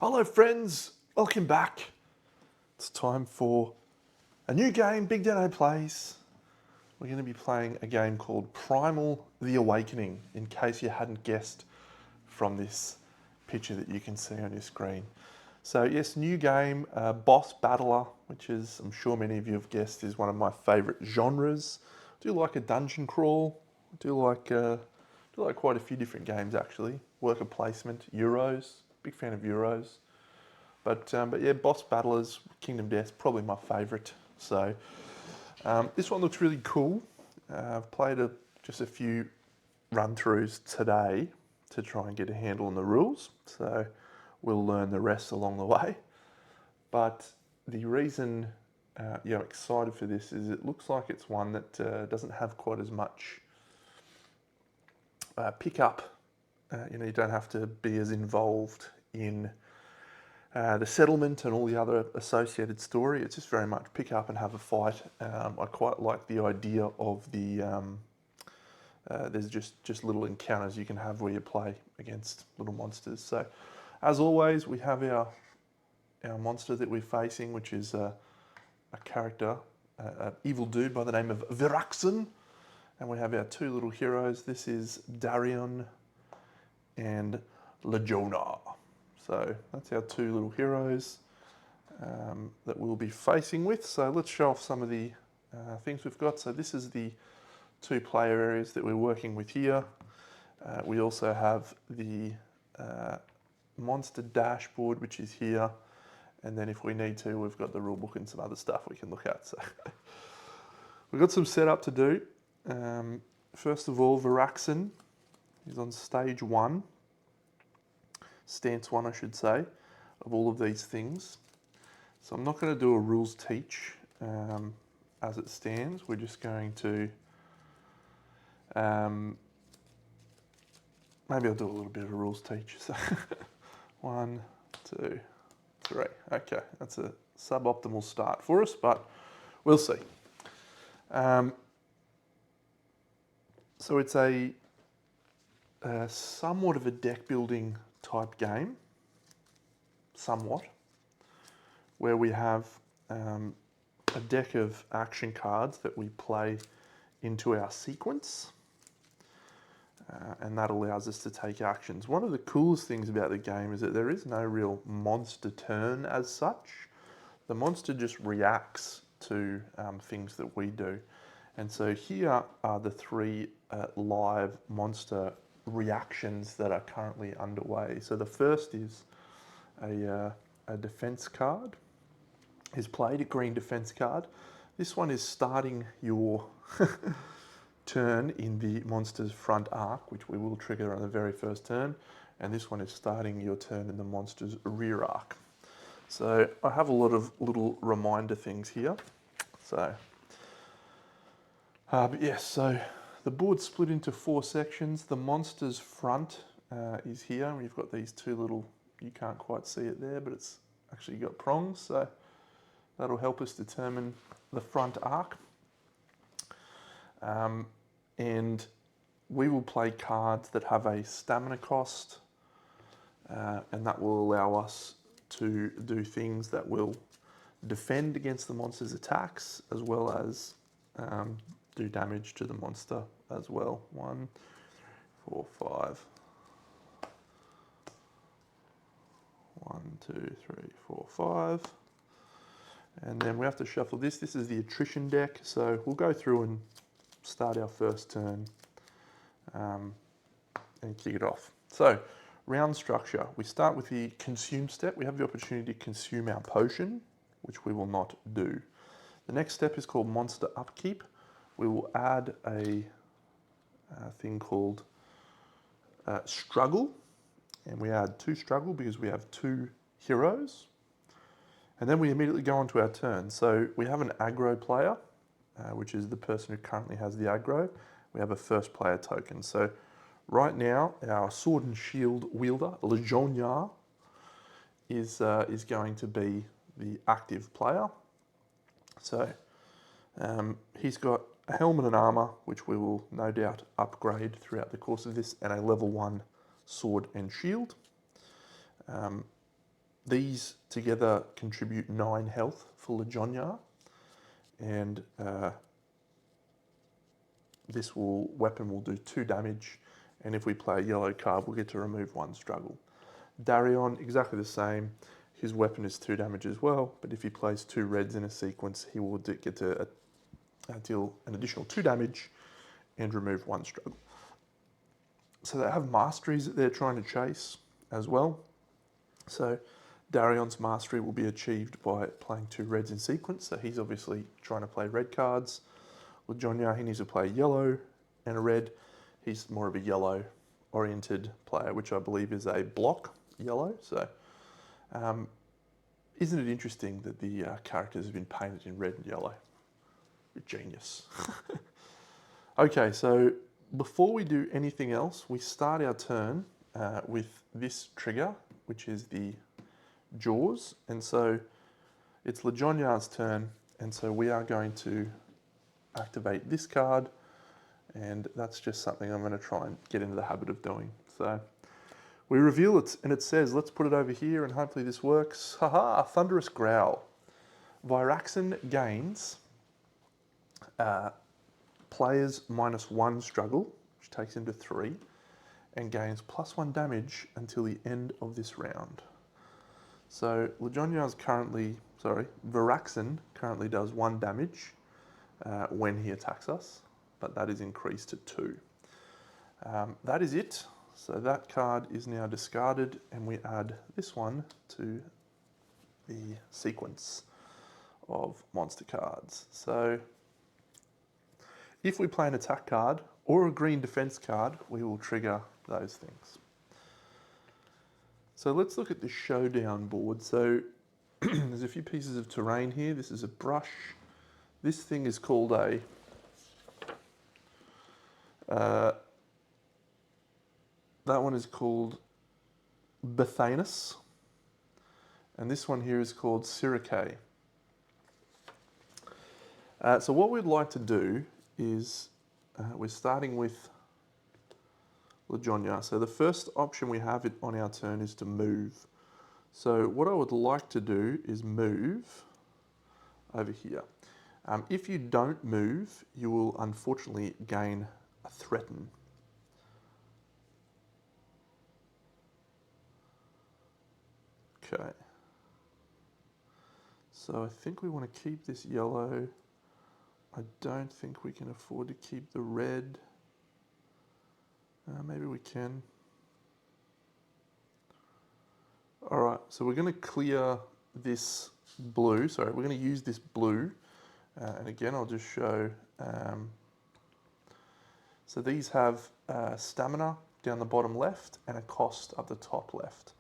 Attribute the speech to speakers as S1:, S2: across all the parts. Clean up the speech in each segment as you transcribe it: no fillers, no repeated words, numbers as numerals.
S1: Hello friends, welcome back. It's time for a new game, BigDenoPlays. We're going to be playing a game called Primal, The Awakening, in case you hadn't guessed from this picture that you can see on your screen. So yes, new game, Boss Battler, which is, I'm sure many of you have guessed, is one of my favourite genres. I do like a dungeon crawl. I do like quite a few different games actually. Worker placement, Euros, big fan of Euros. But yeah, Boss Battlers, Kingdom Death, probably my favourite. So this one looks really cool. I've played just a few run-throughs today to try and get a handle on the rules. So we'll learn the rest along the way. But the reason I'm excited for this is it looks like it's one that doesn't have quite as much pick-up. You don't have to be as involved in the settlement and all the other associated story. It's just very much pick up and have a fight. I quite like the idea of the there's just little encounters you can have where you play against little monsters. So as always, we have our monster that we're facing, which is a character, an evil dude by the name of Vyraxen. And we have our two little heroes. This is Darion and Lejona. So that's our two little heroes that we'll be facing with. So let's show off some of the things we've got. So this is the two player areas that we're working with here. We also have the monster dashboard, which is here. And then if we need to, we've got the rulebook and some other stuff we can look at. So we've got some setup to do. First of all, Vyraxen is on stage 1. Stance 1, I should say, of all of these things. So I'm not going to do a rules teach as it stands. We're just going to, maybe I'll do a little bit of a rules teach. So 1, 2, 3. Okay, that's a suboptimal start for us, but we'll see. So it's a somewhat of a deck building type game, somewhat, where we have a deck of action cards that we play into our sequence, and that allows us to take actions. One of the coolest things about the game is that there is no real monster turn as such. The monster just reacts to things that we do. And so here are the 3 live monster reactions that are currently underway. So the first is a defense card is played, a green defense card. This one is starting your turn in the monster's front arc, which we will trigger on the very first turn. And this one is starting your turn in the monster's rear arc. So I have a lot of little reminder things here. So, but yes, so the board's split into 4 sections. The monster's front is here. We've got these 2 little, you can't quite see it there, but it's actually got prongs. So that'll help us determine the front arc. And we will play cards that have a stamina cost, and that will allow us to do things that will defend against the monster's attacks, as well as do damage to the monster as well. 1, 4, 5. 1, 2, 3, 4, 5. And then we have to shuffle this. This is the attrition deck. So we'll go through and start our first turn and kick it off. So round structure. We start with the consume step. We have the opportunity to consume our potion, which we will not do. The next step is called monster upkeep. We will add a thing called struggle, and we add 2 struggle because we have 2 heroes. And then we immediately go on to our turn. So we have an aggro player, which is the person who currently has the aggro. We have a first player token. So right now, our sword and shield wielder, Lejona, is going to be the active player. So he's got a helmet and armor, which we will no doubt upgrade throughout the course of this, and a level 1 sword and shield. These together contribute 9 health for Lejonia, and this weapon will do 2 damage, and if we play a yellow card, we'll get to remove 1 struggle. Darion, exactly the same. His weapon is 2 damage as well, but if he plays 2 reds in a sequence, he will get to deal an additional 2 damage and remove 1 struggle. So they have masteries that they're trying to chase as well. So Darion's mastery will be achieved by playing 2 reds in sequence, so he's obviously trying to play red cards. Lejonia, he needs to play yellow and a red. He's more of a yellow-oriented player, which I believe is a block yellow. So isn't it interesting that the characters have been painted in red and yellow? Genius. Okay, so before we do anything else, we start our turn with this trigger, which is the Jaws. And so it's Lejonia's turn, and so we are going to activate this card, and that's just something I'm going to try and get into the habit of doing. So we reveal it, and it says, let's put it over here, and hopefully this works. Haha, Thunderous Growl. Vyraxen gains players -1 struggle, which takes him to 3, and gains +1 damage until the end of this round. So Vyraxen currently does 1 damage when he attacks us, but that is increased to 2. That is it. So that card is now discarded, and we add this one to the sequence of monster cards. So if we play an attack card or a green defense card, we will trigger those things. So let's look at the showdown board. So there's a few pieces of terrain here. This is a brush. This thing is called a that one is called Bethanus, and this one here is called Syracuse. So what we'd like to do is we're starting with Lejonia. So the first option we have on our turn is to move. So what I would like to do is move over here. If you don't move, you will unfortunately gain a threaten. Okay. So I think we want to keep this yellow. I don't think we can afford to keep the red. Maybe we can. All right, so we're going to clear this blue. Sorry, we're going to use this blue. And again, I'll just show. So these have stamina down the bottom left and a cost up the top left.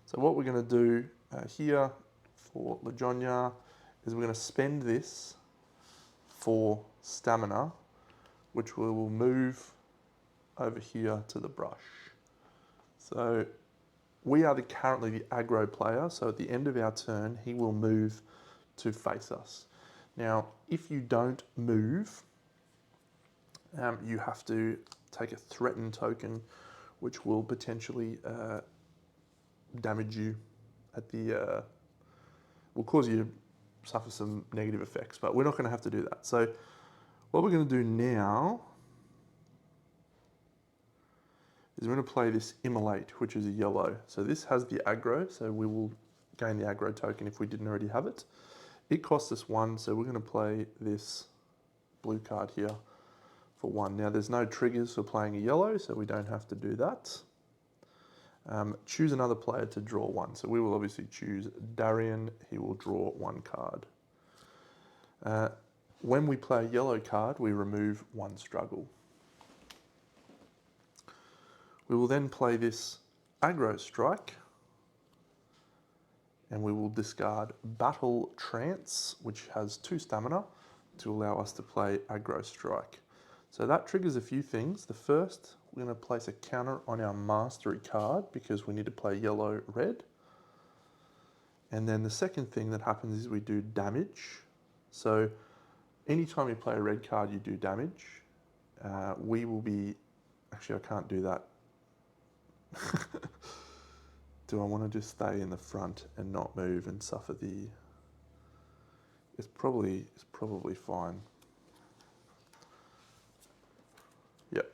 S1: So what we're going to do here for Lejonia is we're going to spend this for stamina, which we will move over here to the brush. So we are currently the aggro player, so at the end of our turn, he will move to face us. Now, if you don't move, you have to take a threaten token, which will potentially damage you at the, will cause you to suffer some negative effects, but we're not going to have to do that. So what we're going to do now is we're going to play this Immolate, which is a yellow. So this has the aggro, so we will gain the aggro token if we didn't already have it. It costs us 1, so we're going to play this blue card here for 1. Now there's no triggers for playing a yellow, so we don't have to do that. Choose another player to draw 1. So we will obviously choose Darion. He will draw 1 card. When we play a yellow card, we remove 1 struggle. We will then play this aggro strike, and we will discard Battle Trance, which has 2 stamina, to allow us to play aggro strike. So that triggers a few things. The first, we're going to place a counter on our mastery card because we need to play yellow-red. And then the second thing that happens is we do damage. So anytime you play a red card, you do damage. We will be, actually I can't do that. do I want to just stay in the front and not move and suffer the... It's probably fine. Yep.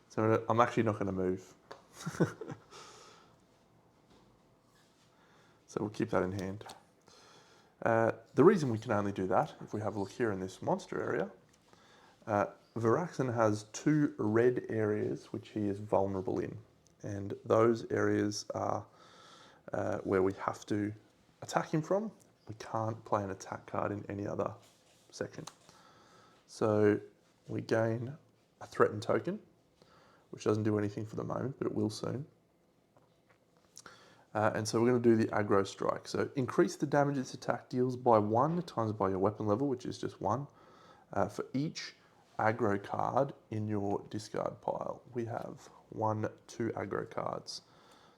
S1: So I'm actually not going to move. So we'll keep that in hand. The reason we can only do that, if we have a look here in this monster area, Vyraxen has 2 red areas which he is vulnerable in. And those areas are where we have to attack him from. We can't play an attack card in any other section. So we gain a threatened token, which doesn't do anything for the moment, but it will soon. And so we're going to do the aggro strike. So increase the damage its attack deals by 1 times by your weapon level, which is just 1, for each aggro card in your discard pile. We have 1, 2 aggro cards.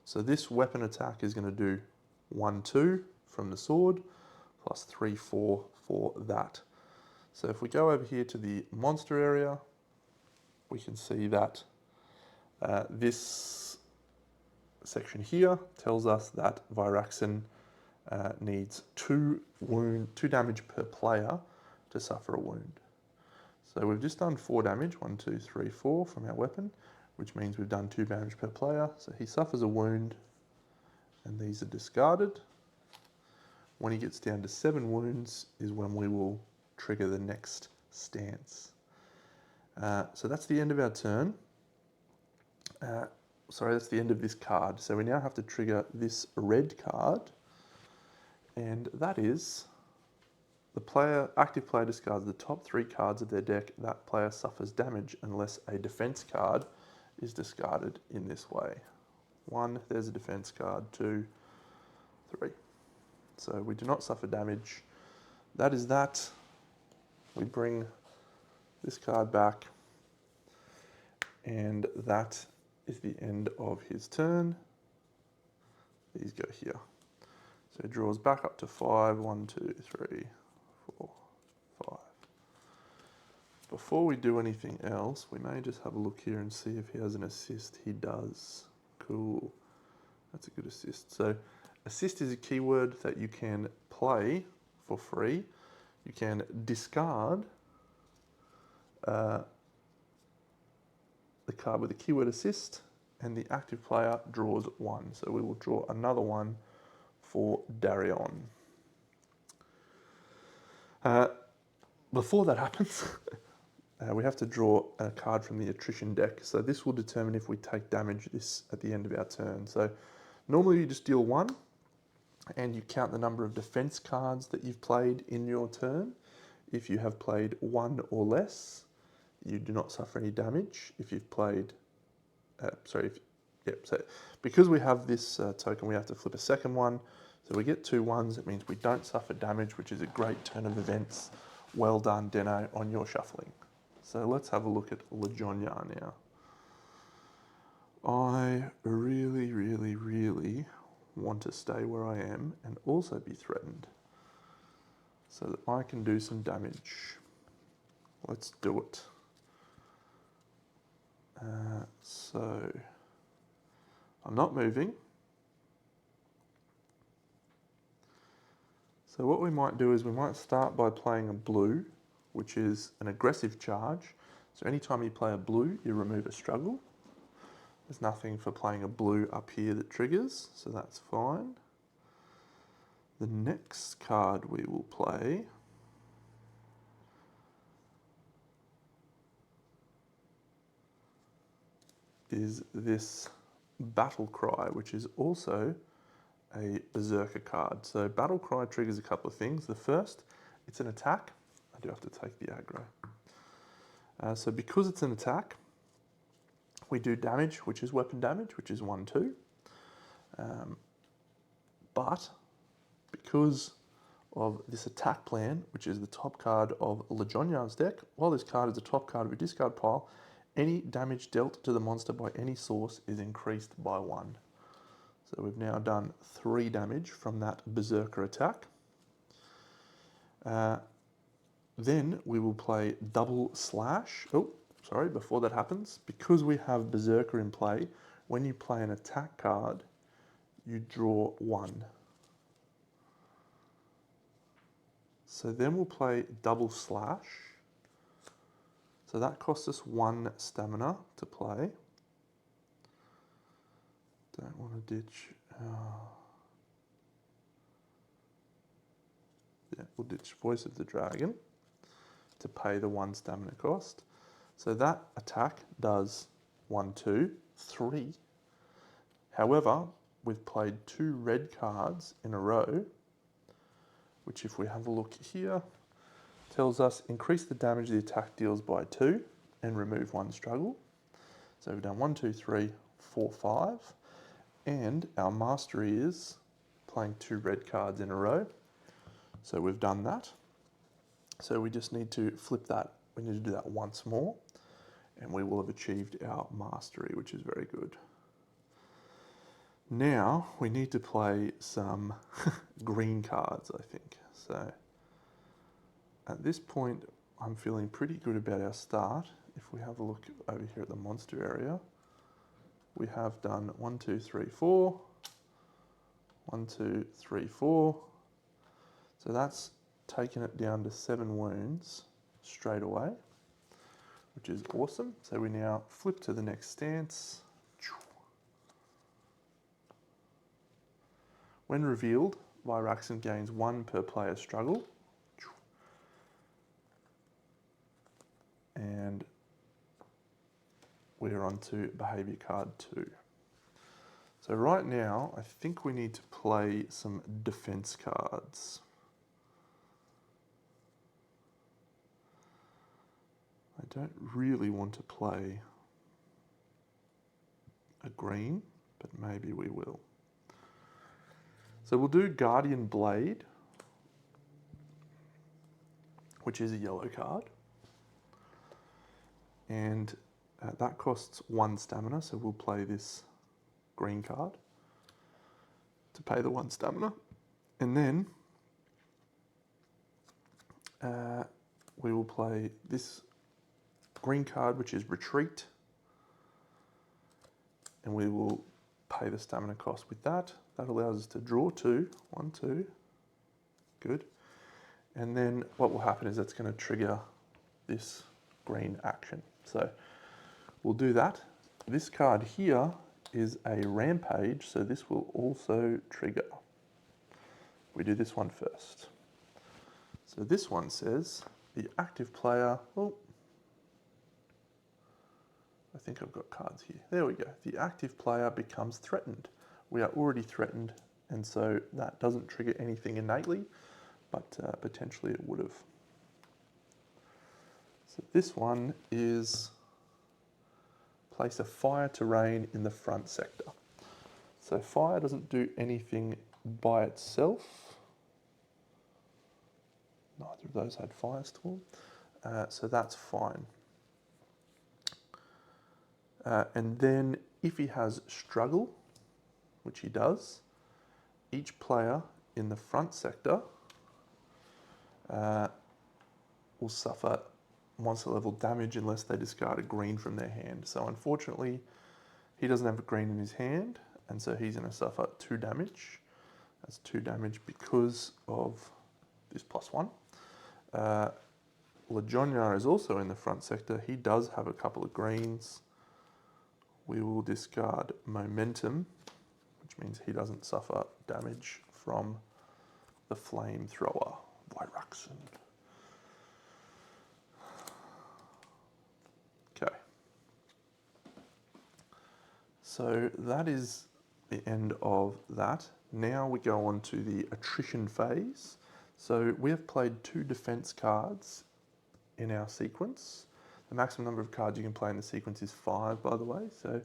S1: So this weapon attack is going to do 1, 2 from the sword, plus 3, 4 for that. So if we go over here to the monster area, we can see that this section here tells us that Vyraxen needs 2 damage per player to suffer a wound. So we've just done 4 damage, 1, 2, 3, 4 from our weapon, which means we've done 2 damage per player. So he suffers a wound, and these are discarded. When he gets down to 7 wounds is when we will trigger the next stance. So that's the end of our turn. Sorry, that's the end of this card. So we now have to trigger this red card, and that is the active player discards the top 3 cards of their deck. That player suffers damage unless a defense card is discarded in this way. 1, there's a defense card. 2, 3. So we do not suffer damage. That is that. We bring this card back, and that is the end of his turn. These go here. So he draws back up to 5. 1, 2, 3, 4, 5. Before we do anything else, we may just have a look here and see if he has an assist. He does. Cool. That's a good assist. So assist is a keyword that you can play for free. You can discard the card with the keyword assist, and the active player draws 1. So we will draw another one for Darion. Before that happens, we have to draw a card from the attrition deck. So this will determine if we take damage at the end of our turn. So normally you just deal 1, and you count the number of defense cards that you've played in your turn. If you have played 1 or less, you do not suffer any damage. If you've played, so because we have this token, we have to flip a second one. So we get 2 1s. It means we don't suffer damage, which is a great turn of events. Well done, Deno, on your shuffling. So let's have a look at Lejonia now. I really, really, really want to stay where I am and also be threatened so that I can do some damage. Let's do it. So I'm not moving. So what we might do is we might start by playing a blue, which is an aggressive charge. So anytime you play a blue, you remove a struggle. There's nothing for playing a blue up here that triggers, so that's fine. The next card we will play is this Battle Cry, which is also a Berserker card. So Battle Cry triggers a couple of things. The first, it's an attack. I do have to take the aggro. So because it's an attack, we do damage, which is weapon damage, which is 1, 2. But because of this attack plan, which is the top card of Lejonia's deck, while this card is the top card of your discard pile, any damage dealt to the monster by any source is increased by 1. So we've now done 3 damage from that Berserker attack. Then we will play Double Slash. Oh, sorry, before that happens, because we have Berserker in play, when you play an attack card, you draw 1. So then we'll play double slash. So that costs us 1 stamina to play. Don't want to ditch. Yeah, we'll ditch Voice of the Dragon to pay the 1 stamina cost. So that attack does 1, 2, 3. However, we've played 2 red cards in a row, which if we have a look here, tells us increase the damage the attack deals by 2 and remove 1 struggle. So we've done 1, 2, 3, 4, 5. And our mastery is playing 2 red cards in a row. So we've done that. So we just need to flip that. We need to do that once more. And we will have achieved our mastery, which is very good. Now we need to play some green cards, I think. So at this point, I'm feeling pretty good about our start. If we have a look over here at the monster area, we have done 1, 2, 3, 4. 1, 2, 3, 4. So that's taken it down to 7 wounds straight away, which is awesome. So we now flip to the next stance. When revealed, Vyraxen gains 1 per player struggle. And we're on to behaviour card 2. So right now, I think we need to play some defence cards. I don't really want to play a green, but maybe we will. So we'll do Guardian Blade, which is a yellow card. And that costs 1 stamina, so we'll play this green card to pay the 1 stamina. And then we will play this green card, which is Retreat. And we will pay the stamina cost with that. That allows us to draw 2. 1, 2. Good. And then what will happen is that's going to trigger this green action. So we'll do that. This card here is a Rampage, so this will also trigger. We do this one first. So this one says the active player, oh, I think I've got cards here. There we go. The active player becomes threatened. We are already threatened, and so that doesn't trigger anything innately, but potentially it would have. So this one is place a fire terrain in the front sector. So fire doesn't do anything by itself. Neither of those had firestorm, so that's fine. And then if he has struggle, which he does, each player in the front sector will suffer monster level damage unless they discard a green from their hand. So unfortunately, he doesn't have a green in his hand, and so he's going to suffer 2 damage. That's 2 damage because of this +1. Lejonia is also in the front sector. He does have a couple of greens. We will discard Momentum, which means he doesn't suffer damage from the flamethrower, Vyraxen. Okay. So that is the end of that. Now we go on to the attrition phase. So we have played 2 defense cards in our sequence. The maximum number of cards you can play in the sequence is 5, by the way. So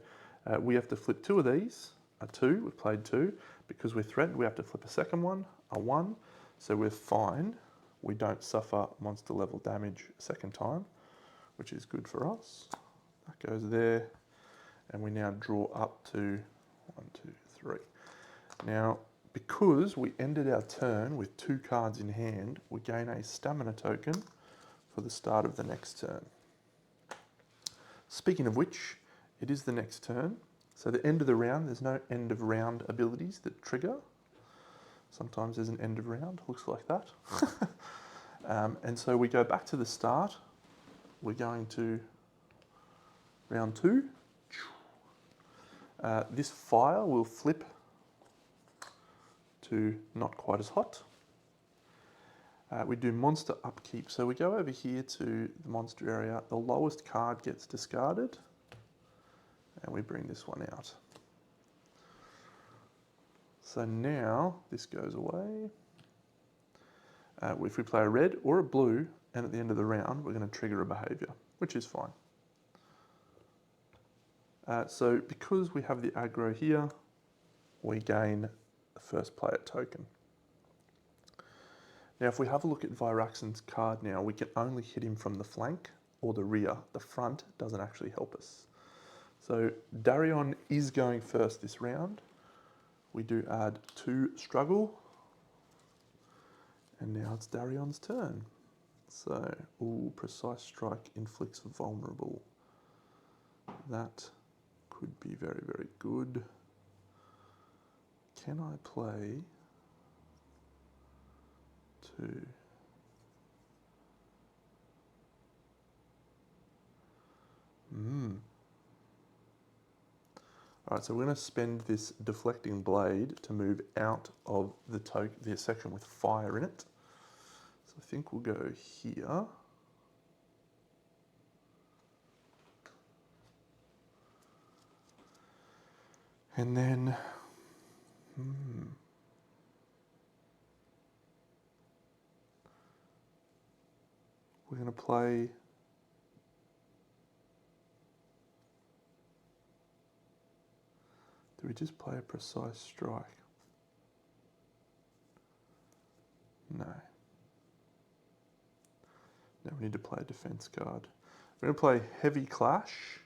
S1: we have to flip 2 of these, a 2, we've played 2. Because we're threatened, we have to flip a second one, a 1. So we're fine. We don't suffer monster level damage a second time, which is good for us. That goes there. And we now draw up to 1, 2, 3. Now, because we ended our turn with 2 cards in hand, we gain a stamina token for the start of the next turn. Speaking of which, it is the next turn. So the end of the round, there's no end of round abilities that trigger. Sometimes there's an end of round, looks like that. And so we go back to the start. We're going to round 2. This fire will flip to not quite as hot. We do monster upkeep. So we go over here to the monster area. The lowest card gets discarded. And we bring this one out. So now this goes away. If we play a red or a blue, and at the end of the round, we're going to trigger a behavior, which is fine. So because we have the aggro here, we gain the first player token. Now, if we have a look at Vyraxen's card now, we can only hit him from the flank or the rear. The front doesn't actually help us. So Darion is going first this round. We do add 2 struggle. And now it's Darion's turn. So, precise strike inflicts vulnerable. That could be very, very good. Can I play 2? Alright, so we're going to spend this deflecting blade to move out of the section with fire in it. So I think we'll go here. And then, we're going to play do we just play a precise strike? No. Now we need to play a defense card. We're going to play Heavy Clash,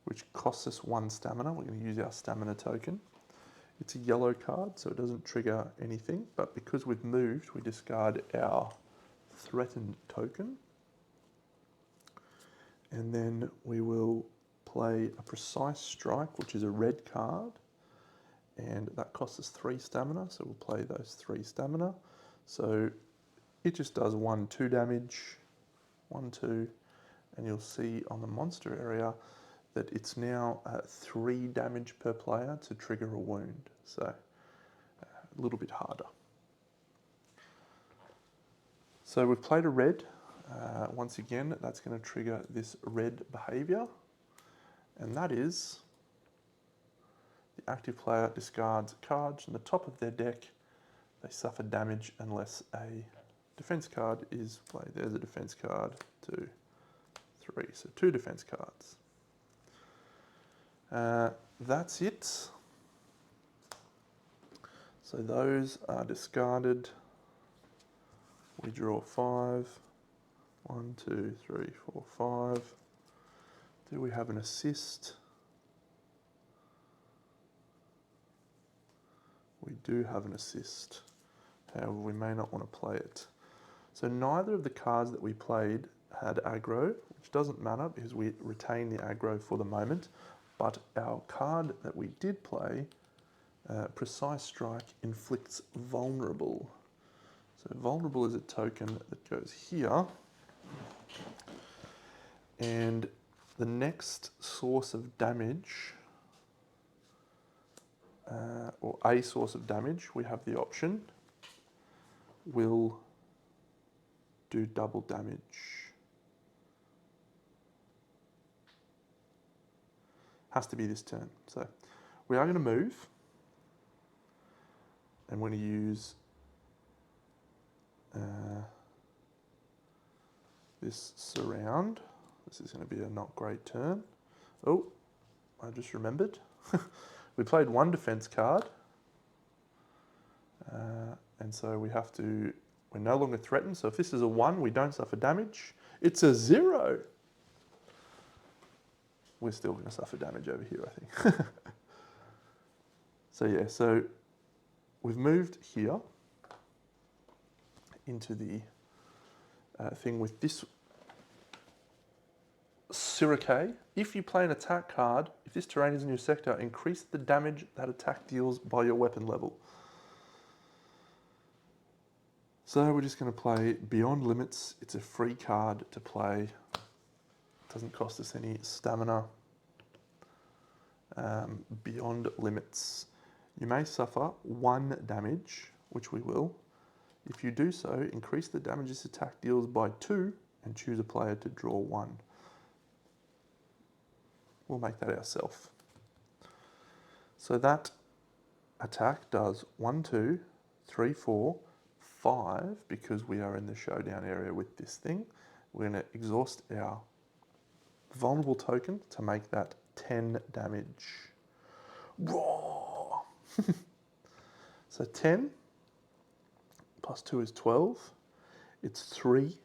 S1: which costs us 1 stamina. We're going to use our stamina token. It's a yellow card, so it doesn't trigger anything, but because we've moved, we discard our threatened token. And then we will play a precise strike, which is a red card, and that costs us 3 stamina, so we'll play those 3 stamina. So it just does 1-2 damage, 1-2, and you'll see on the monster area that it's now 3 damage per player to trigger a wound, so a little bit harder. So we've played a red. Once again, that's going to trigger this red behavior, and that is the active player discards a card from the top of their deck. They suffer damage unless a defense card is played. There's a defense card, 2, 3, so 2 defense cards. That's it. So those are discarded. We draw 5. 1, 2, 3, 4, 5. Do we have an assist? We do have an assist. However, we may not want to play it. So neither of the cards that we played had aggro, which doesn't matter because we retain the aggro for the moment. But our card that we did play, Precise Strike, inflicts vulnerable. So vulnerable is a token that goes here. And the next source of damage, or a source of damage, we have the option, will do double damage. Has to be this turn. So we are going to move, and we're going to use this surround. This is going to be a not great turn. Oh, I just remembered. We played 1 defense card, and so we have to, we're no longer threatened. So if this is a 1, we don't suffer damage. It's a 0. We're still going to suffer damage over here, I think. So yeah, so we've moved here into the thing with this Sirike. If you play an attack card, if this terrain is in your sector, increase the damage that attack deals by your weapon level. So we're just going to play Beyond Limits. It's a free card to play. It doesn't cost us any stamina. Beyond Limits. You may suffer 1 damage, which we will. If you do so, increase the damage this attack deals by 2 and choose a player to draw 1. We'll make that ourselves. So that attack does 1, 2, 3, 4, 5, because we are in the showdown area with this thing. We're going to exhaust our vulnerable token to make that 10 damage. Raw! So 10 plus 2 is 12. It's 3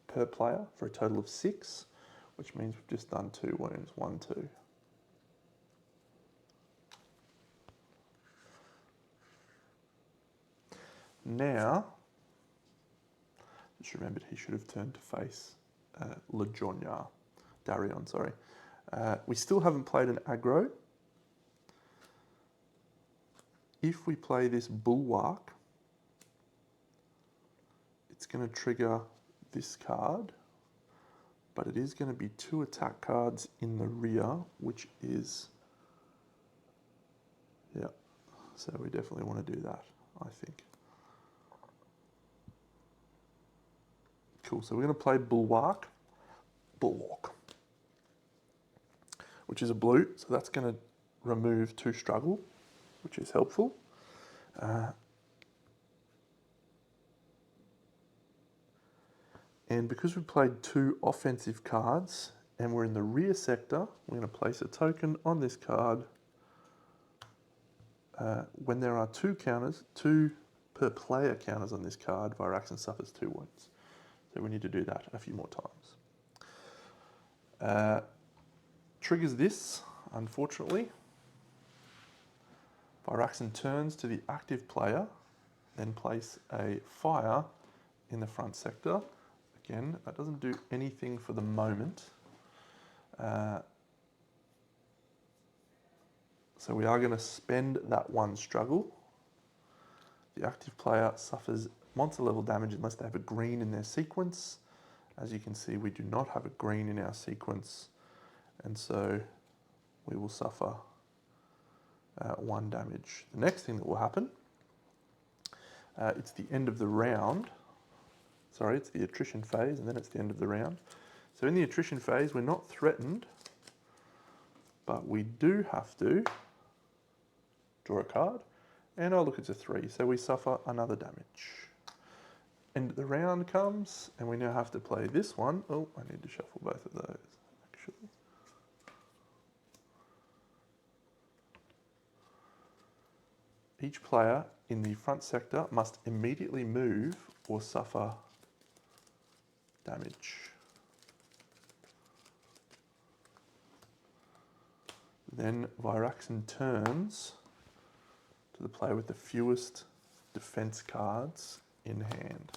S1: per player for a total of 6, which means we've just done 2 wounds. 1, 2. Now, just remembered he should have turned to face Darion, sorry. We still haven't played an aggro. If we play this Bulwark, it's going to trigger this card, but it is going to be 2 attack cards in the rear, which is, yeah, so we definitely want to do that, I think. Cool, so we're going to play Bulwark, which is a blue, so that's going to remove 2 struggle, which is helpful. And because we played 2 offensive cards and we're in the rear sector, we're going to place a token on this card. When there are 2 counters, 2 per player counters on this card, Vyraxen suffers 2 wounds. So we need to do that a few more times. Triggers this, unfortunately. Vyraxen turns to the active player, then place a fire in the front sector. Again, that doesn't do anything for the moment. So we are going to spend that 1 struggle. The active player suffers monster level damage unless they have a green in their sequence. As you can see, we do not have a green in our sequence, and so we will suffer 1 damage. The next thing that will happen, it's the end of the round. Sorry, it's the attrition phase, and then it's the end of the round. So in the attrition phase, we're not threatened, but we do have to draw a card, and oh look, it's a 3, so we suffer another damage. End of the round comes, and we now have to play this one. Oh, I need to shuffle both of those, actually. Each player in the front sector must immediately move or suffer damage. Then Vyraxen turns to the player with the fewest defense cards in hand.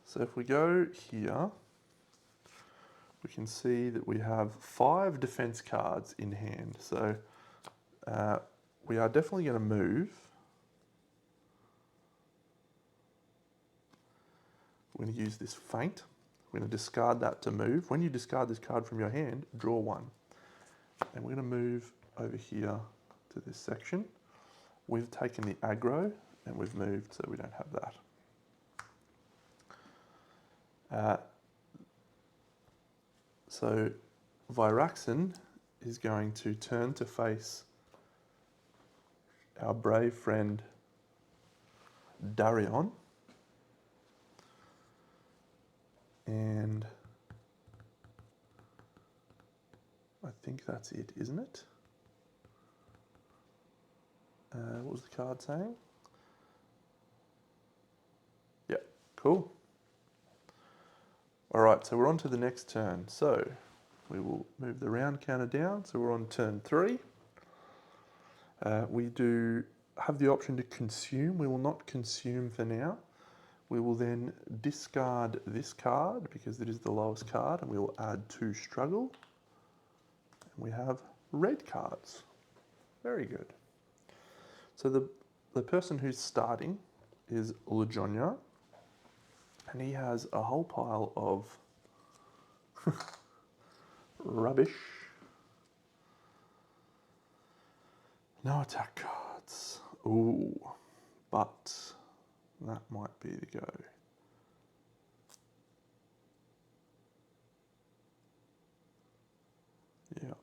S1: So if we go here, we can see that we have 5 defense cards in hand. So we are definitely going to move. We're going to use this feint. We're going to discard that to move. When you discard this card from your hand, draw 1. And we're going to move over here to this section. We've taken the aggro and we've moved, so we don't have that. So Vyraxen is going to turn to face our brave friend Darion. And I think that's it, isn't it? What was the card saying? Yeah, cool. All right, so we're on to the next turn. So we will move the round counter down. So we're on turn 3. We do have the option to consume. We will not consume for now. We will then discard this card because it is the lowest card, and we will add 2 struggle. And we have red cards. Very good. So the person who's starting is Lujonia, and he has a whole pile of rubbish. No attack cards. Ooh, but that might be the go. Yeah.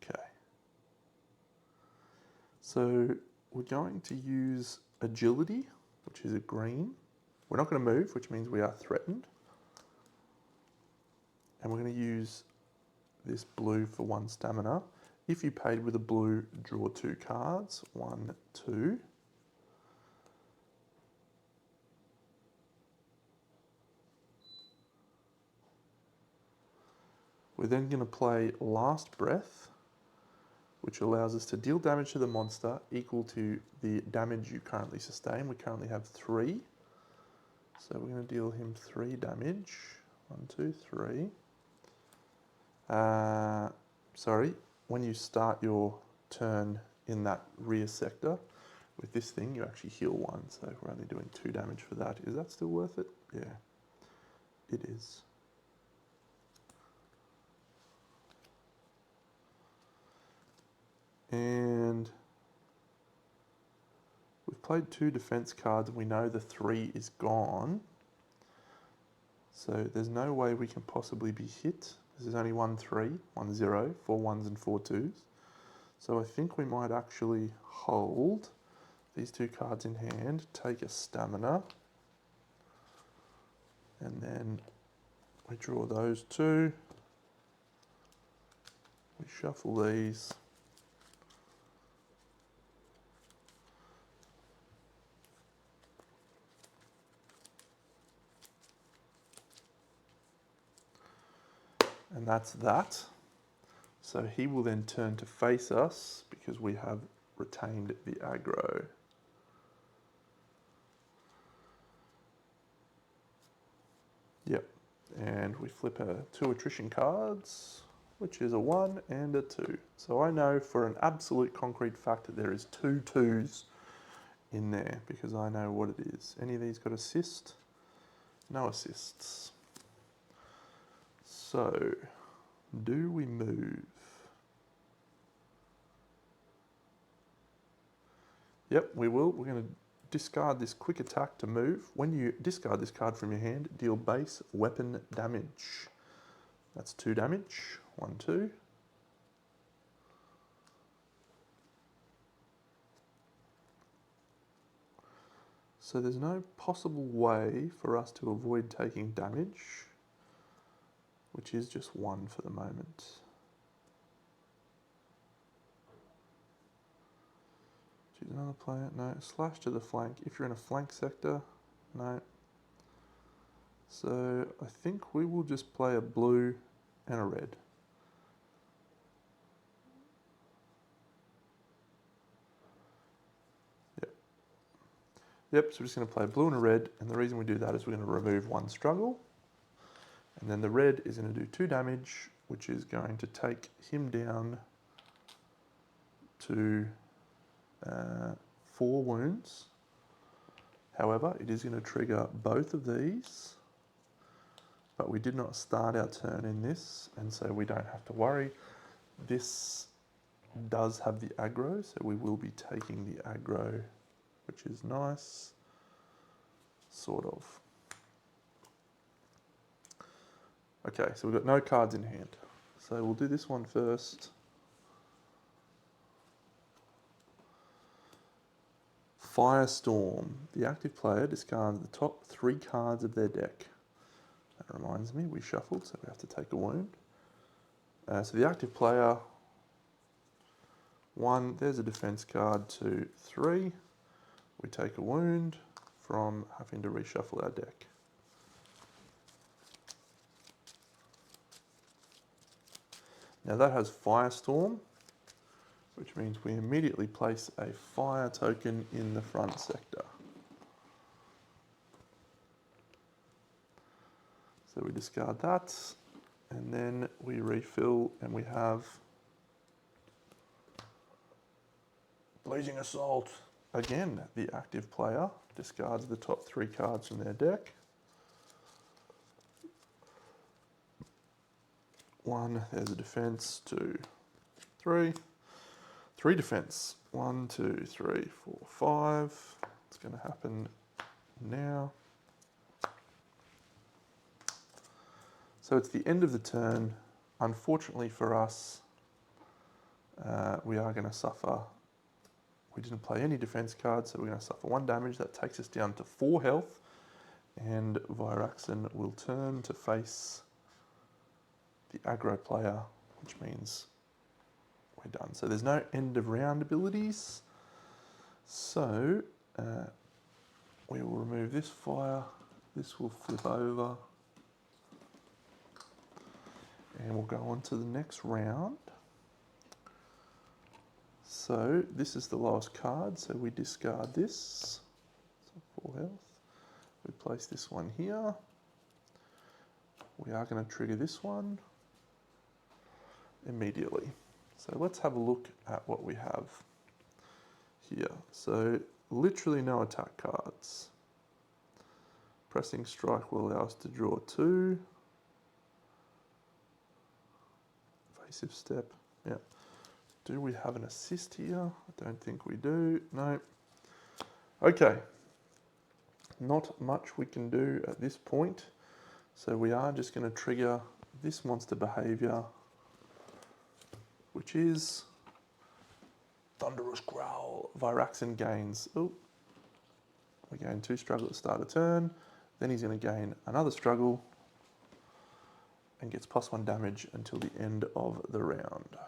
S1: Okay. So we're going to use agility, which is a green. We're not going to move, which means we are threatened. And we're going to use this blue for 1 stamina. If you paid with a blue, draw 2 cards. 1, 2. We're then going to play Last Breath, which allows us to deal damage to the monster equal to the damage you currently sustain. We currently have 3. So we're going to deal him 3 damage. 1, 2, 3. Sorry, when you start your turn in that rear sector, with this thing you actually heal 1, so we're only doing 2 damage for that. Is that still worth it? Yeah, it is. And we've played 2 defense cards, and we know the 3 is gone. So there's no way we can possibly be hit. This is only 1 3, 1 0, 4 1s and 4 2s. So I think we might actually hold these 2 cards in hand, take a stamina, and then we draw those 2. We shuffle these. And that's that. So he will then turn to face us because we have retained the aggro. Yep. And we flip 2 attrition cards, which is a 1 and a 2. So I know for an absolute concrete fact that there is 2 2s in there because I know what it is. Any of these got assist? No assists. So, do we move? Yep, we will. We're going to discard this quick attack to move. When you discard this card from your hand, deal base weapon damage. That's 2 damage. 1, 2. So there's no possible way for us to avoid taking damage, which is just 1 for the moment. Choose another player. No. Slash to the flank. If you're in a flank sector, no. So I think we will just play a blue and a red. Yep, so we're just going to play a blue and a red, and the reason we do that is we're going to remove 1 struggle, and then the red is going to do 2 damage, which is going to take him down to 4 wounds. However, it is going to trigger both of these, but we did not start our turn in this, and so we don't have to worry. This does have the aggro, so we will be taking the aggro, which is nice, sort of. Okay, so we've got no cards in hand. So we'll do this one first. Firestorm. The active player discards the top 3 cards of their deck. That reminds me, we shuffled, so we have to take a wound. So the active player, 1, there's a defense card, 2, 3. We take a wound from having to reshuffle our deck. Now that has Firestorm, which means we immediately place a fire token in the front sector. So we discard that, and then we refill, and we have Blazing Assault. Again, the active player discards the top 3 cards from their deck. 1, there's a defense, 2, 3. 3 defense. 1, 2, 3, 4, 5. It's going to happen now. So it's the end of the turn. Unfortunately for us, we are going to suffer. We didn't play any defense cards, so we're going to suffer 1 damage. That takes us down to 4 health. And Vyraxen will turn to face the aggro player, which means we're done. So there's no end of round abilities. So we will remove this fire. This will flip over. And we'll go on to the next round. So this is the last card, so we discard this. So 4 health. We place this one here. We are going to trigger this one immediately. So let's have a look at what we have here. So literally no attack cards. Pressing Strike will allow us to draw 2. Evasive Step, yeah. Do we have an assist here? I don't think we do, no. Okay, not much we can do at this point. So we are just going to trigger this monster behavior, which is Thunderous Growl. Vyraxen gains, we gain 2 struggle at the start of turn. Then he's going to gain another struggle and gets +1 damage until the end of the round.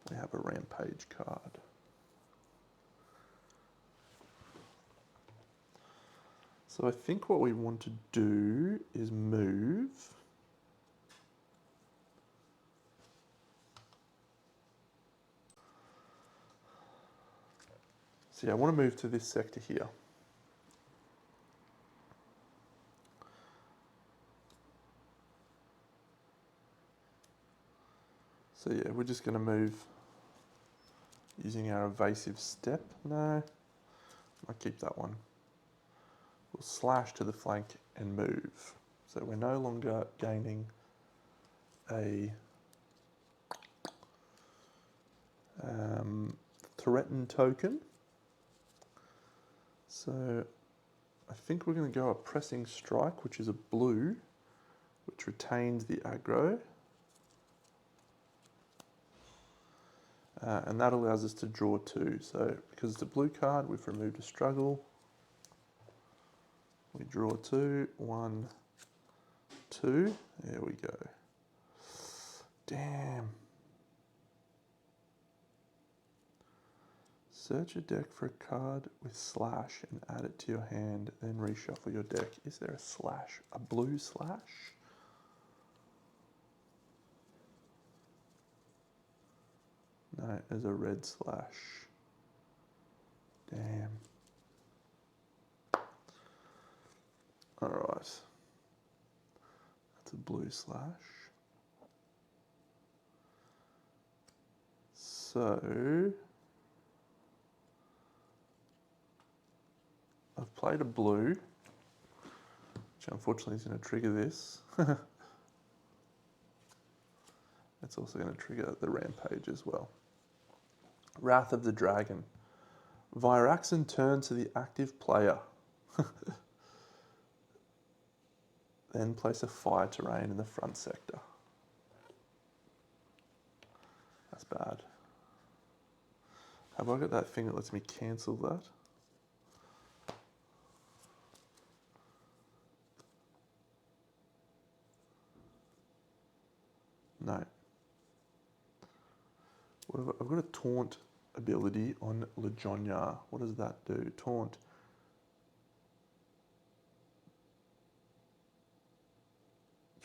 S1: We have a Rampage card. So I think what we want to do is move. So yeah, I want to move to this sector here. So yeah, we're just going to move using our Evasive Step. No, I'll keep that one. We'll slash to the flank and move. So we're no longer gaining a threaten token. So I think we're going to go a Pressing Strike, which is a blue, which retains the aggro. And that allows us to draw 2. So because it's a blue card, we've removed a struggle. We draw 2, 1, 2. There we go. Damn. Search your deck for a card with slash and add it to your hand, then reshuffle your deck. Is there a slash? A blue slash? No, there's a red slash. Damn. Alright. That's a blue slash. So I've played a blue, which unfortunately is going to trigger this. It's also going to trigger the Rampage as well. Wrath of the Dragon. Vyraxen turns to the active player. Then place a fire terrain in the front sector. That's bad. Have I got that thing that lets me cancel that? No. I've got a taunt ability on Lejonia. What does that do? Taunt.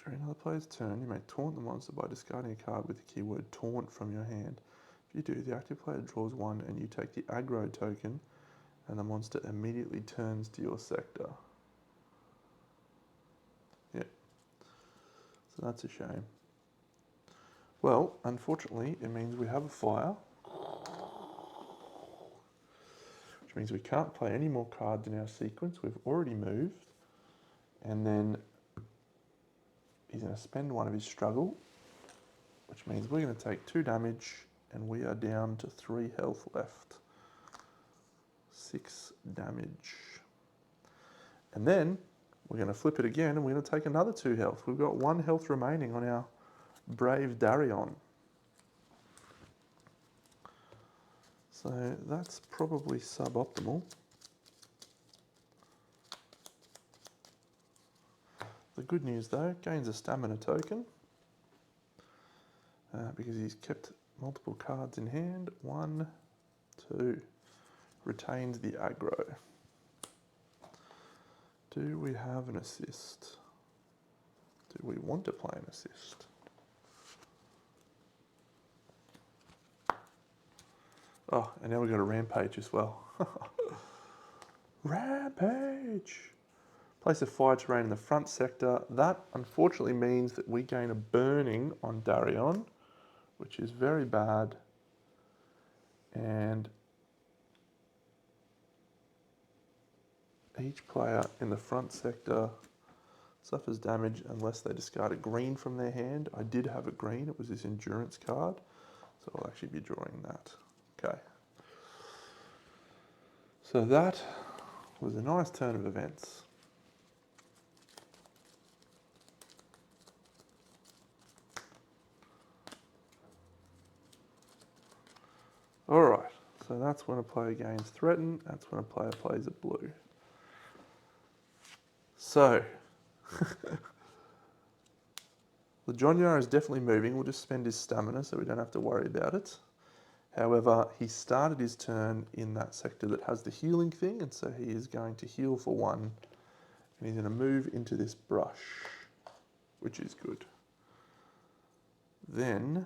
S1: During another player's turn, you may taunt the monster by discarding a card with the keyword taunt from your hand. If you do, the active player draws one and you take the aggro token and the monster immediately turns to your sector. Yeah. So that's a shame. Well, unfortunately, it means we have a fire, which means we can't play any more cards in our sequence. We've already moved. And then he's going to spend one of his struggle, which means we're going to take 2 damage and we are down to 3 health left. 6 damage. And then we're going to flip it again and we're going to take another 2 health. We've got 1 health remaining on our brave Darion. So that's probably suboptimal. The good news though, gains a stamina token because he's kept multiple cards in hand. 1, 2. Retains the aggro. Do we have an assist? Do we want to play an assist? Oh, and now we've got a rampage as well. Rampage! Place a fire terrain in the front sector. That unfortunately means that we gain a burning on Darion, which is very bad. And each player in the front sector suffers damage unless they discard a green from their hand. I did have a green, it was this endurance card, so I'll actually be drawing that. Okay. So that was a nice turn of events. Alright, so that's when a player gains threaten, that's when a player plays a blue. So, the Jonyar is definitely moving. We'll just spend his stamina so we don't have to worry about it. However, he started his turn in that sector that has the healing thing, and so he is going to heal for 1, and he's going to move into this brush, which is good. Then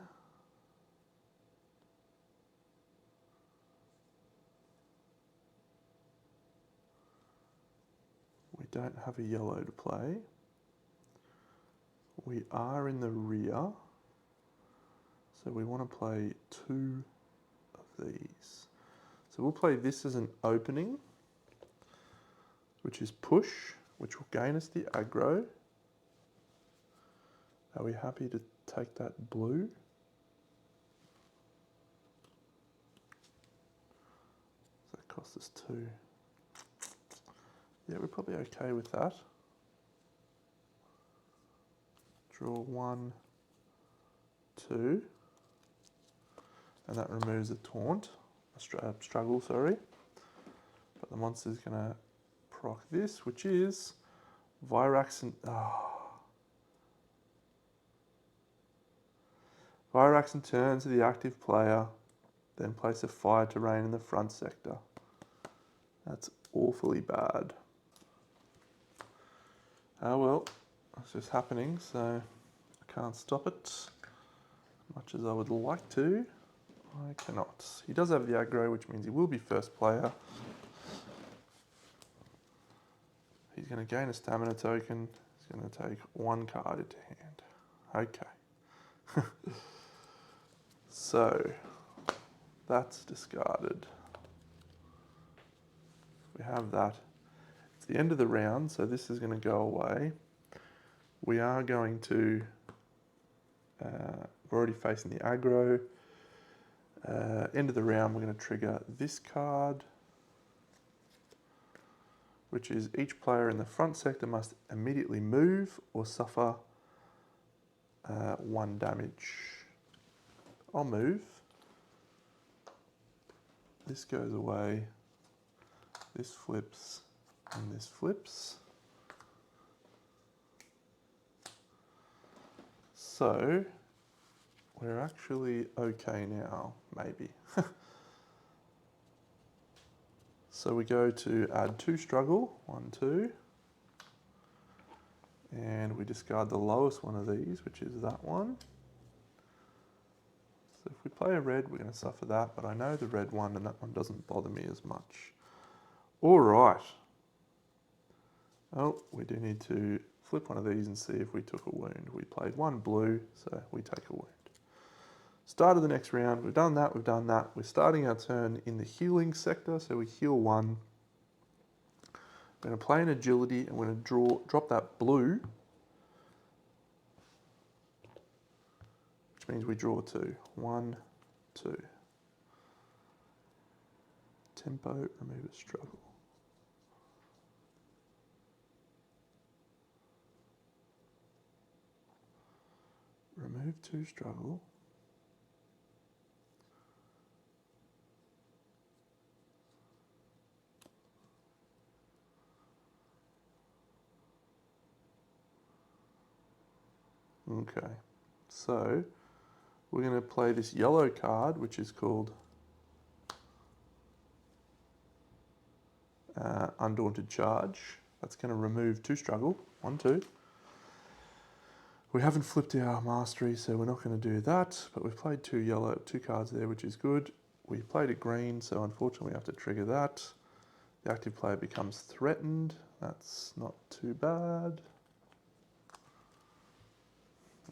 S1: we don't have a yellow to play. We are in the rear, so we want to play 2 of these. So we'll play this as an opening, which is push, which will gain us the aggro. Are we happy to take that blue? So that costs us 2. Yeah, we're probably okay with that. Draw 1, 2. And that removes a taunt, a struggle, sorry. But the monster's going to proc this, which is Vyraxen. Vyraxen turns to the active player, then place a fire terrain in the front sector. That's awfully bad. Oh well, it's just happening, so I can't stop it. As much as I would like to, I cannot. He does have the aggro, which means he will be first player. He's going to gain a stamina token. He's going to take 1 card into hand. Okay. So, that's discarded. We have that. It's the end of the round, so this is going to go away. We are going to, we're already facing the aggro. End of the round, we're going to trigger this card, which is each player in the front sector must immediately move or suffer 1 damage. I'll move. This goes away. This flips and this flips. So we're actually okay now, maybe. So we go to add 2 struggle, 1, 2. And we discard the lowest one of these, which is that one. So if we play a red, we're going to suffer that, but I know the red one, and that one doesn't bother me as much. All right. Oh, we do need to flip one of these and see if we took a wound. We played one blue, so we take a wound. Start of the next round, we've done that, we've done that. We're starting our turn in the healing sector, so we heal one. We're going to play an agility, and we're going to drop that blue, which means we draw two. 1, 2. Tempo, remove a struggle. Remove 2 struggle. Okay, so we're going to play this yellow card, which is called Undaunted Charge. That's going to remove 2 struggle. 1, 2. We haven't flipped our mastery, so we're not going to do that, but we've played 2 cards there, which is good. We played a green, so unfortunately we have to trigger that. The active player becomes threatened. That's not too bad.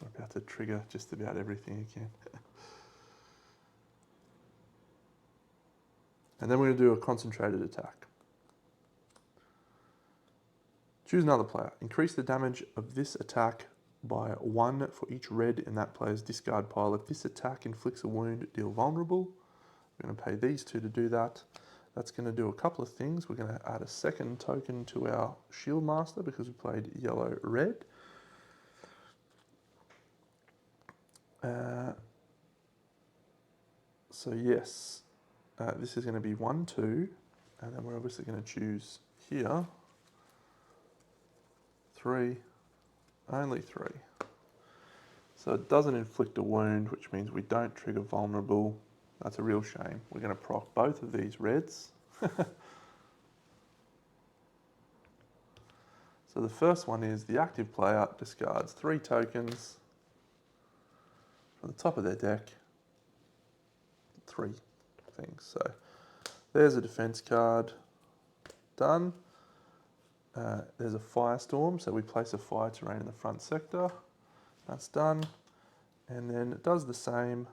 S1: We're about to trigger just about everything again. And then we're going to do a concentrated attack. Choose another player. Increase the damage of this attack by 1 for each red in that player's discard pile. If this attack inflicts a wound, deal vulnerable. We're going to pay these 2 to do that. That's going to do a couple of things. We're going to add a second token to our shield master because we played yellow-red. So yes, this is going to be 1, 2, and then we're obviously going to choose here 3, only 3. So it doesn't inflict a wound, which means we don't trigger vulnerable. That's a real shame. We're going to proc both of these reds. So the first one is the active player discards 3 tokens from the top of their deck. 3 things. So there's a defense card. Done. There's a firestorm, so we place a fire terrain in the front sector. That's done. And then it does the same.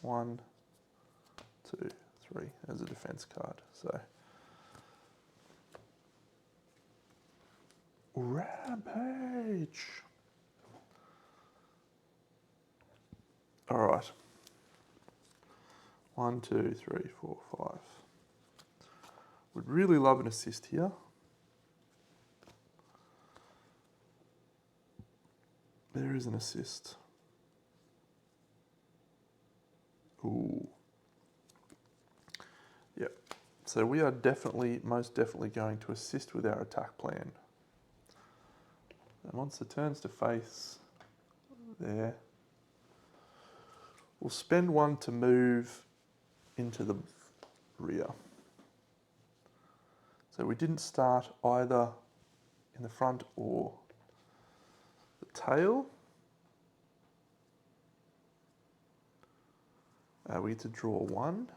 S1: 1, 2, 3. There's a defense card. So rampage. All right. 1, 2, 3, 4, 5. Would really love an assist here. There is an assist. Ooh. Yep. So we are most definitely going to assist with our attack plan. And once the turn's to face there, we'll spend 1 to move into the rear. So we didn't start either in the front or the tail. We get to draw 1.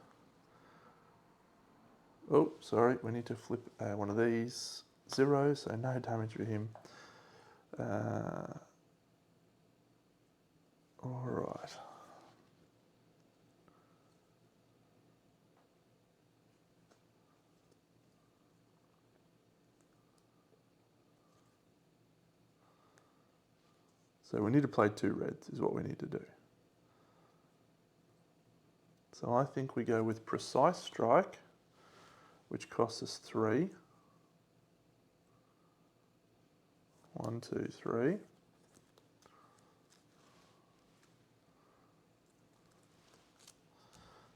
S1: Oh, sorry, we need to flip one of these. 0, so no damage for him. All right. So we need to play 2 reds is what we need to do. So I think we go with Precise Strike, which costs us 3. 1, 2, 3.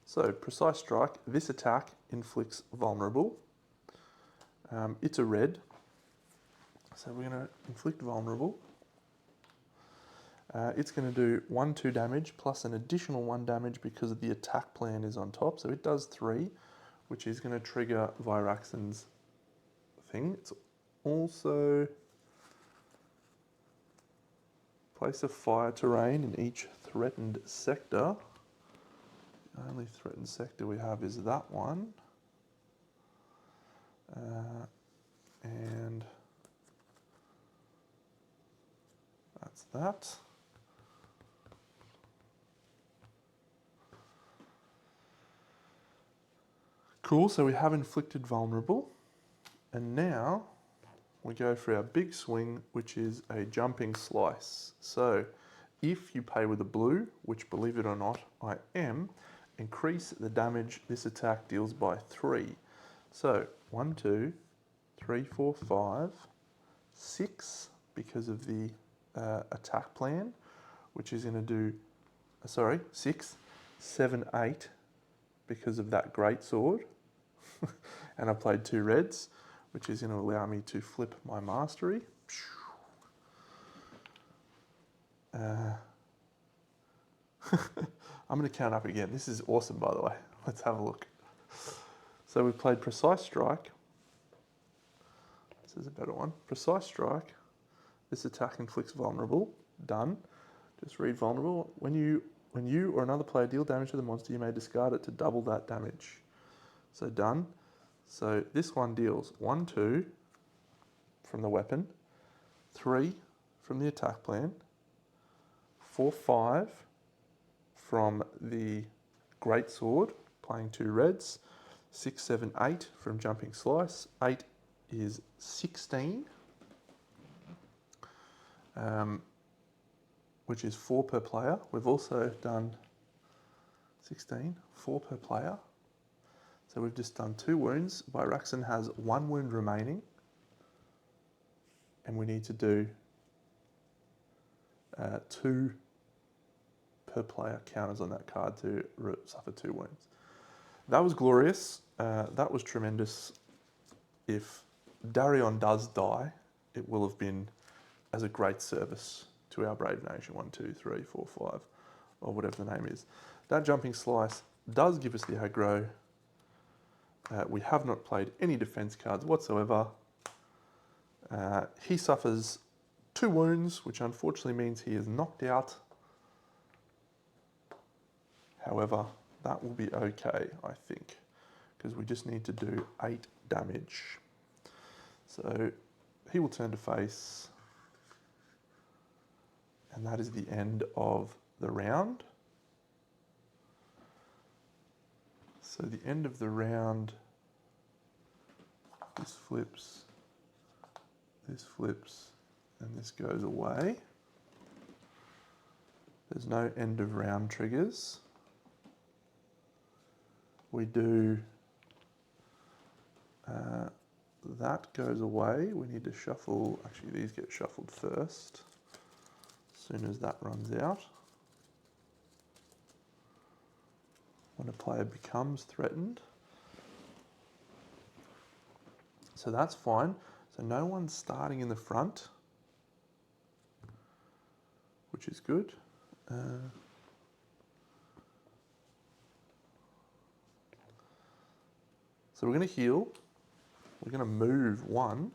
S1: So Precise Strike, this attack inflicts vulnerable. It's a red, so we're going to inflict vulnerable. It's going to do 1, 2 damage plus an additional 1 damage because the attack plan is on top. So it does 3, which is going to trigger Vyraxen's thing. It's also place a fire terrain in each threatened sector. The only threatened sector we have is that one. And that's that. Cool, so we have inflicted vulnerable. And now we go for our big swing, which is a jumping slice. So if you pay with a blue, which believe it or not, I am, increase the damage this attack deals by 3. So 1, 2, 3, 4, 5, 6 because of the attack plan, which is going to do, 6, 7, 8 because of that great sword. And I played 2 reds, which is going to allow me to flip my mastery. I'm going to count up again. This is awesome, by the way. Let's have a look. So we played Precise Strike. This is a better one. Precise Strike. This attack inflicts vulnerable. Done. Just read vulnerable. When you or another player deal damage to the monster, you may discard it to double that damage. So done. So this one deals 1, 2 from the weapon, 3 from the attack plan, 4, 5 from the great sword, playing 2 reds, 6, 7, 8 from jumping slice. 8 is 16, which is 4 per player. We've also done 16, 4 per player. So we've just done 2 wounds. Vyraxen has 1 wound remaining. And we need to do 2 per player counters on that card to suffer 2 wounds. That was glorious. That was tremendous. If Darion does die, it will have been as a great service to our brave nation. 1, 2, 3, 4, 5, or whatever the name is. That jumping slice does give us the aggro. We have not played any defense cards whatsoever. He suffers 2 wounds, which unfortunately means he is knocked out. However, that will be okay, I think, because we just need to do 8 damage. So he will turn to face, and that is the end of the round. So the end of the round, this flips, and this goes away. There's no end of round triggers. We do, that goes away. We need to shuffle, actually these get shuffled first, as soon as that runs out. When a player becomes threatened. So that's fine. So no one's starting in the front, which is good. So we're going to heal. We're going to move 1.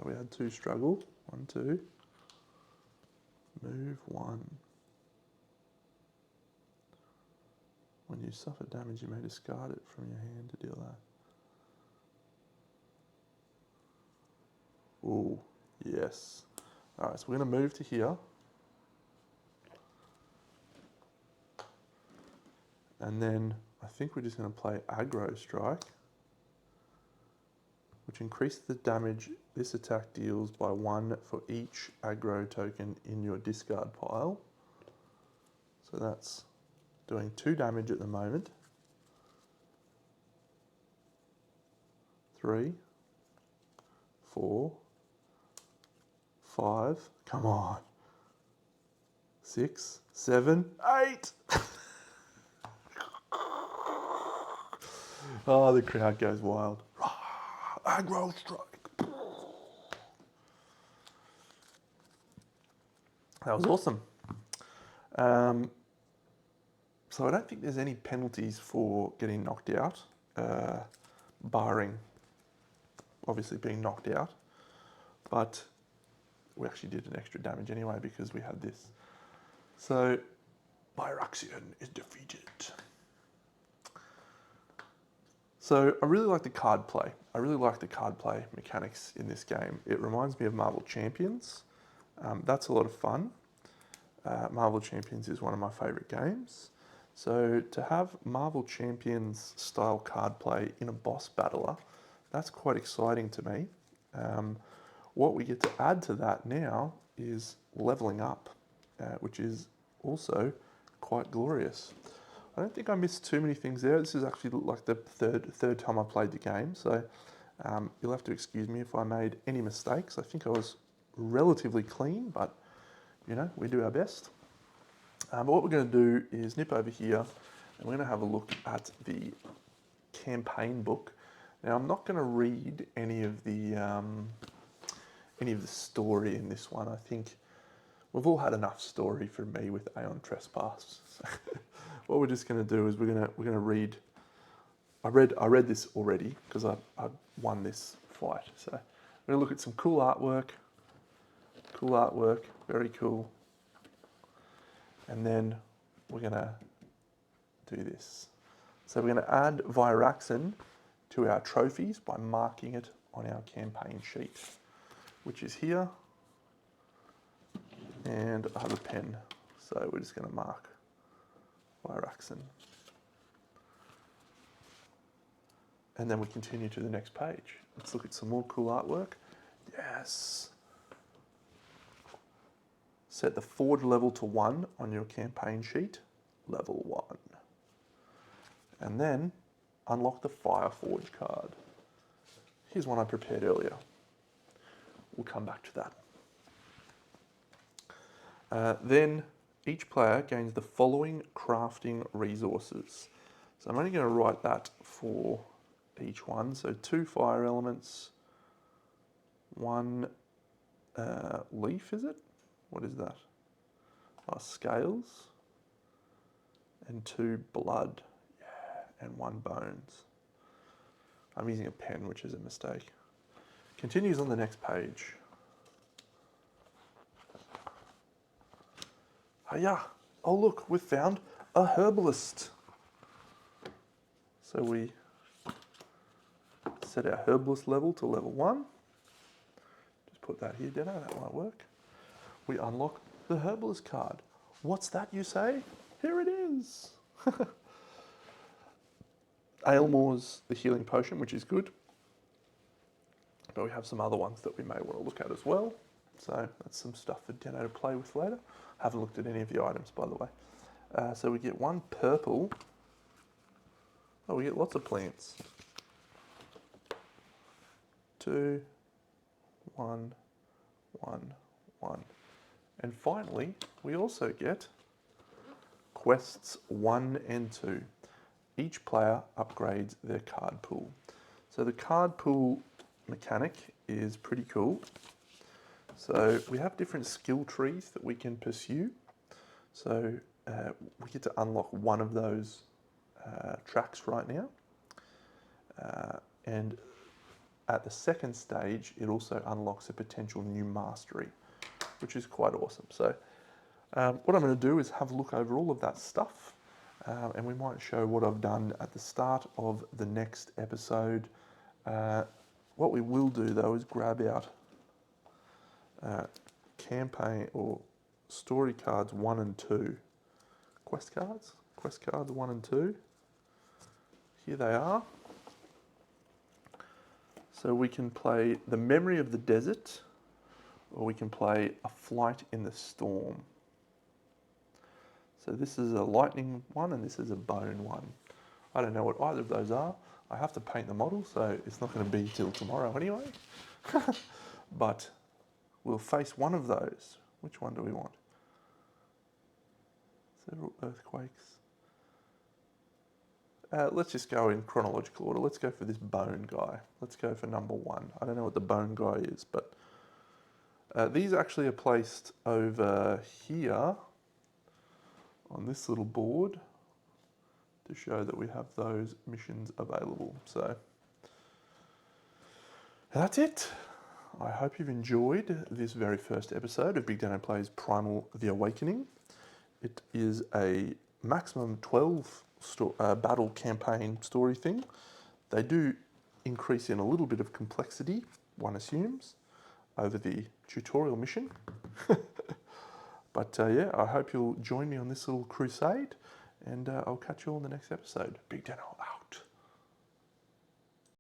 S1: We had 2 struggle. 1, 2. Move 1. When you suffer damage, you may discard it from your hand to deal that. Ooh, yes. All right, so we're going to move to here. And then I think we're just going to play Aggro Strike, which increases the damage this attack deals by 1 for each aggro token in your discard pile. So that's doing 2 damage at the moment. 3, 4, 5, come on. 6, 7, 8. Oh, the crowd goes wild. Aggro strike. That was awesome. So I don't think there's any penalties for getting knocked out, barring obviously being knocked out, but we actually did an extra damage anyway because we had this. So Vyraxen is defeated. So I really like the card play. I really like the card play mechanics in this game. It reminds me of Marvel Champions. That's a lot of fun. Marvel Champions is one of my favourite games. So to have Marvel Champions style card play in a boss battler, that's quite exciting to me. What we get to add to that now is leveling up, which is also quite glorious. I don't think I missed too many things there. This is actually like the third time I played the game, so you'll have to excuse me if I made any mistakes. I think I was relatively clean, but you know, we do our best. But what we're going to do is nip over here and we're going to have a look at the campaign book. Now, I'm not going to read any of the story in this one. I think we've all had enough story for me with Aeon Trespass. So what we're just going to do is we're going to read. I read this already because I won this fight. So we're going to look at some cool artwork. Cool artwork, very cool. And then we're going to do this. So we're going to add Vyraxen to our trophies by marking it on our campaign sheet, which is here. And I have a pen, so we're just going to mark Vyraxen. And then we continue to the next page. Let's look at some more cool artwork. Yes. Set the Forge level to 1 on your campaign sheet, level 1. And then unlock the Fireforge card. Here's one I prepared earlier. We'll come back to that. Then each player gains the following crafting resources. So I'm only going to write that for each one. So 2 fire elements, 1 leaf, is it? What is that? Oh, scales. And 2 blood. Yeah, and 1 bones. I'm using a pen, which is a mistake. Continues on the next page. Oh yeah. Oh look, we've found a herbalist. So we set our herbalist level to level 1. Just put that here, Deno, that might work. We unlock the herbalist card. What's that, you say? Here it is. Aylmore's the healing potion, which is good. But we have some other ones that we may want to look at as well. So that's some stuff for Deno to play with later. Haven't looked at any of the items, by the way. So we get 1 purple. Oh, we get lots of plants. 2, 1, 1, 1. And finally, we also get quests 1 and 2. Each player upgrades their card pool. So the card pool mechanic is pretty cool. So we have different skill trees that we can pursue. So we get to unlock one of those tracks right now. And at the second stage, it also unlocks a potential new mastery, which is quite awesome. So what I'm going to do is have a look over all of that stuff, and we might show what I've done at the start of the next episode. What we will do though is grab out campaign or story cards 1 and 2. Quest cards 1 and 2. Here they are. So we can play The Memory of the Desert, or we can play A Flight in the Storm. So this is a lightning one and this is a bone one. I don't know what either of those are. I have to paint the model, so it's not going to be till tomorrow anyway. But we'll face one of those. Which one do we want? Several earthquakes. Let's just go in chronological order. Let's go for this bone guy. Let's go for number 1. I don't know what the bone guy is, but these actually are placed over here on this little board to show that we have those missions available. So And that's it. I hope you've enjoyed this very first episode of BigDenoPlays Primal The Awakening. It is a maximum 12 battle campaign story thing. They do increase in a little bit of complexity, one assumes, over the tutorial mission. But yeah, I hope you'll join me on this little crusade, and I'll catch you all in the next episode. Big Deno.